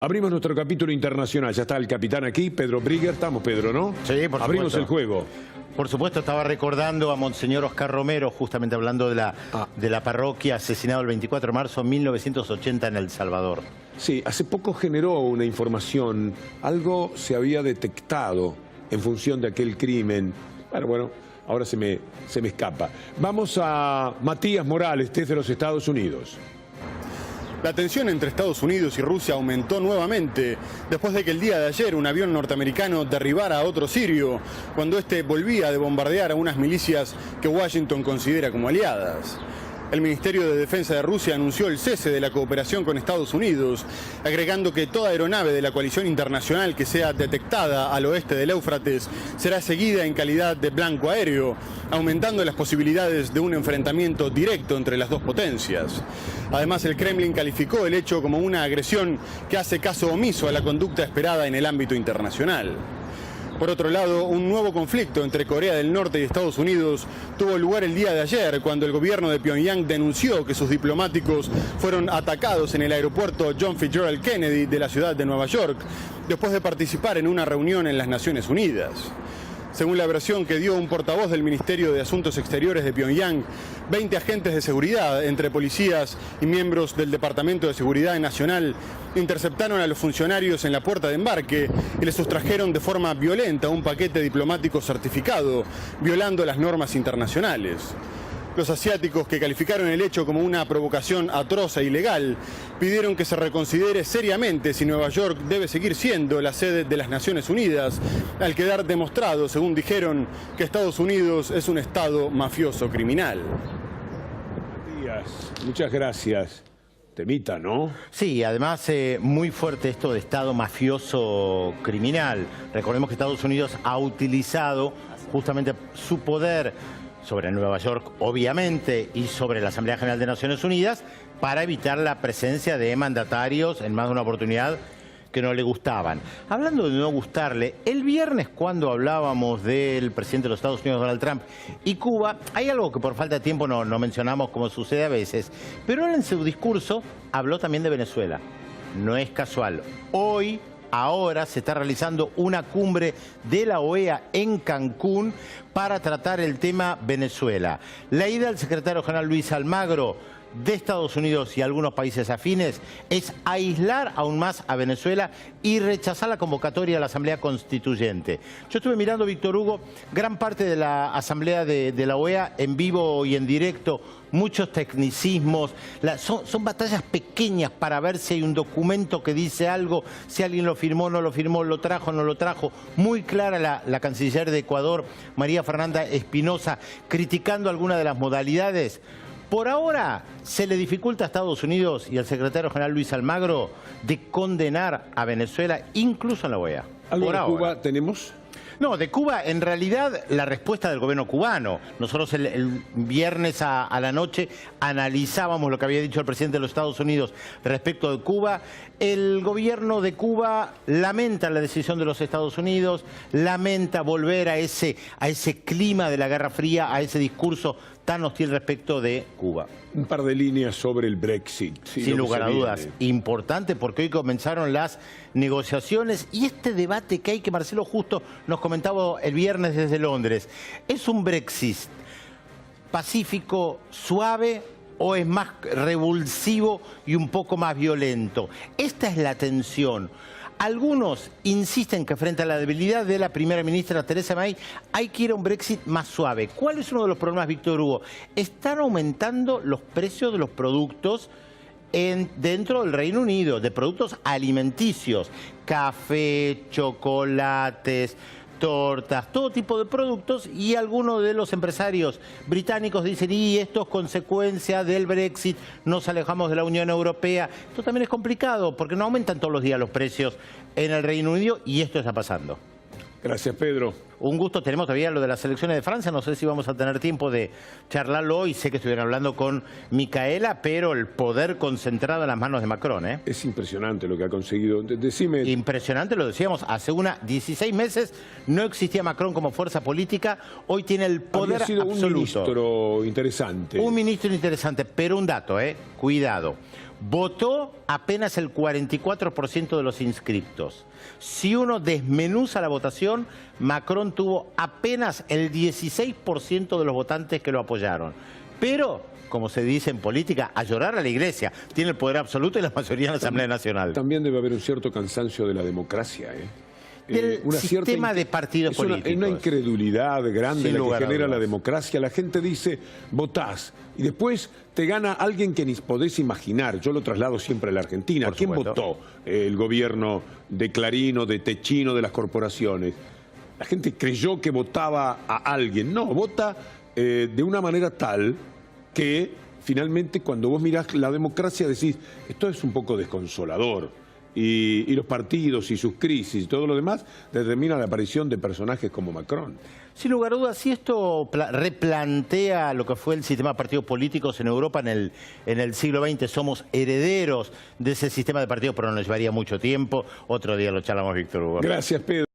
Abrimos nuestro capítulo internacional. Ya está el capitán aquí, Pedro Brigger. Estamos, Pedro, ¿no? Sí, por supuesto. Abrimos el juego. Por supuesto, estaba recordando a Monseñor Oscar Romero, justamente hablando de la parroquia, asesinado el 24 de marzo de 1980 en El Salvador. Sí, hace poco generó una información. Algo se había detectado en función de aquel crimen. Bueno, ahora se me escapa. Vamos a Matías Morales, desde los Estados Unidos. La tensión entre Estados Unidos y Rusia aumentó nuevamente después de que el día de ayer un avión norteamericano derribara a otro sirio, cuando este volvía de bombardear a unas milicias que Washington considera como aliadas. El Ministerio de Defensa de Rusia anunció el cese de la cooperación con Estados Unidos, agregando que toda aeronave de la coalición internacional que sea detectada al oeste del Éufrates será seguida en calidad de blanco aéreo, aumentando las posibilidades de un enfrentamiento directo entre las dos potencias. Además, el Kremlin calificó el hecho como una agresión que hace caso omiso a la conducta esperada en el ámbito internacional. Por otro lado, un nuevo conflicto entre Corea del Norte y Estados Unidos tuvo lugar el día de ayer, cuando el gobierno de Pyongyang denunció que sus diplomáticos fueron atacados en el aeropuerto John Fitzgerald Kennedy de la ciudad de Nueva York, después de participar en una reunión en las Naciones Unidas. Según la versión que dio un portavoz del Ministerio de Asuntos Exteriores de Pyongyang, 20 agentes de seguridad, entre policías y miembros del Departamento de Seguridad Nacional, interceptaron a los funcionarios en la puerta de embarque y les sustrajeron de forma violenta un paquete diplomático certificado, violando las normas internacionales. Los asiáticos, que calificaron el hecho como una provocación atroz e ilegal, pidieron que se reconsidere seriamente si Nueva York debe seguir siendo la sede de las Naciones Unidas, al quedar demostrado, según dijeron, que Estados Unidos es un Estado mafioso criminal. Matías, muchas gracias. Temita, ¿no? Sí, además muy fuerte esto de Estado mafioso criminal. Recordemos que Estados Unidos ha utilizado justamente su poder sobre Nueva York, obviamente, y sobre la Asamblea General de Naciones Unidas, para evitar la presencia de mandatarios en más de una oportunidad que no le gustaban. Hablando de no gustarle, el viernes, cuando hablábamos del presidente de los Estados Unidos, Donald Trump, y Cuba, hay algo que por falta de tiempo no mencionamos, como sucede a veces, pero él en su discurso habló también de Venezuela. No es casual. Ahora se está realizando una cumbre de la OEA en Cancún para tratar el tema Venezuela. La idea del secretario general Luis Almagro de Estados Unidos y algunos países afines es aislar aún más a Venezuela y rechazar la convocatoria de la Asamblea Constituyente. Yo estuve mirando, Víctor Hugo, gran parte de la Asamblea de la OEA en vivo y en directo, muchos tecnicismos, son batallas pequeñas para ver si hay un documento que dice algo, si alguien lo firmó, no lo firmó, lo trajo, no lo trajo. Muy clara la canciller de Ecuador, María Fernanda Espinosa, criticando algunas de las modalidades. Por ahora se le dificulta a Estados Unidos y al secretario general Luis Almagro de condenar a Venezuela, incluso en la OEA. ¿Algo de Cuba tenemos? No, de Cuba, en realidad, la respuesta del gobierno cubano. Nosotros el viernes a la noche analizábamos lo que había dicho el presidente de los Estados Unidos respecto de Cuba. El gobierno de Cuba lamenta la decisión de los Estados Unidos, lamenta volver a ese clima de la Guerra Fría, a ese discurso tan hostil respecto de Cuba. Un par de líneas sobre el Brexit. Sí, sin lugar a dudas, importante, porque hoy comenzaron las negociaciones y este debate que hay, que Marcelo justo nos comentaba el viernes desde Londres. ¿Es un Brexit pacífico, suave, o es más revulsivo y un poco más violento? Esta es la tensión. Algunos insisten que frente a la debilidad de la primera ministra Theresa May hay que ir a un Brexit más suave. ¿Cuál es uno de los problemas, Víctor Hugo? Están aumentando los precios de los productos dentro del Reino Unido, de productos alimenticios, café, chocolates, tortas, todo tipo de productos, y algunos de los empresarios británicos dicen, y esto es consecuencia del Brexit, nos alejamos de la Unión Europea. Esto también es complicado porque no aumentan todos los días los precios en el Reino Unido y esto está pasando. Gracias, Pedro. Un gusto. Tenemos todavía lo de las elecciones de Francia. No sé si vamos a tener tiempo de charlarlo hoy. Sé que estuvieron hablando con Micaela, pero el poder concentrado en las manos de Macron, ¿eh? Es impresionante lo que ha conseguido. Decime. Impresionante, lo decíamos. Hace 16 meses no existía Macron como fuerza política. Hoy tiene el poder absoluto. Un ministro interesante. Un ministro interesante, pero un dato, cuidado. votó apenas el 44% de los inscriptos. Si uno desmenuza la votación, Macron tuvo apenas el 16% de los votantes que lo apoyaron. Pero, como se dice en política, a llorar a la iglesia. Tiene el poder absoluto y la mayoría en la Asamblea Nacional. También debe haber un cierto cansancio de la democracia, Del sistema de partidos políticos. Una incredulidad grande la que genera la democracia. La gente dice, votás, y después te gana alguien que ni podés imaginar. Yo lo traslado siempre a la Argentina. Por ¿Quién supuesto. votó? El gobierno de Clarín o de Techino, de las corporaciones. La gente creyó que votaba a alguien. No, vota de una manera tal que finalmente cuando vos mirás la democracia decís, esto es un poco desconsolador. Y los partidos y sus crisis y todo lo demás determina la aparición de personajes como Macron. Sin lugar a dudas, si esto replantea lo que fue el sistema de partidos políticos en Europa en el siglo XX, somos herederos de ese sistema de partidos, pero nos llevaría mucho tiempo. Otro día lo charlamos, Víctor Hugo. Gracias, Pedro.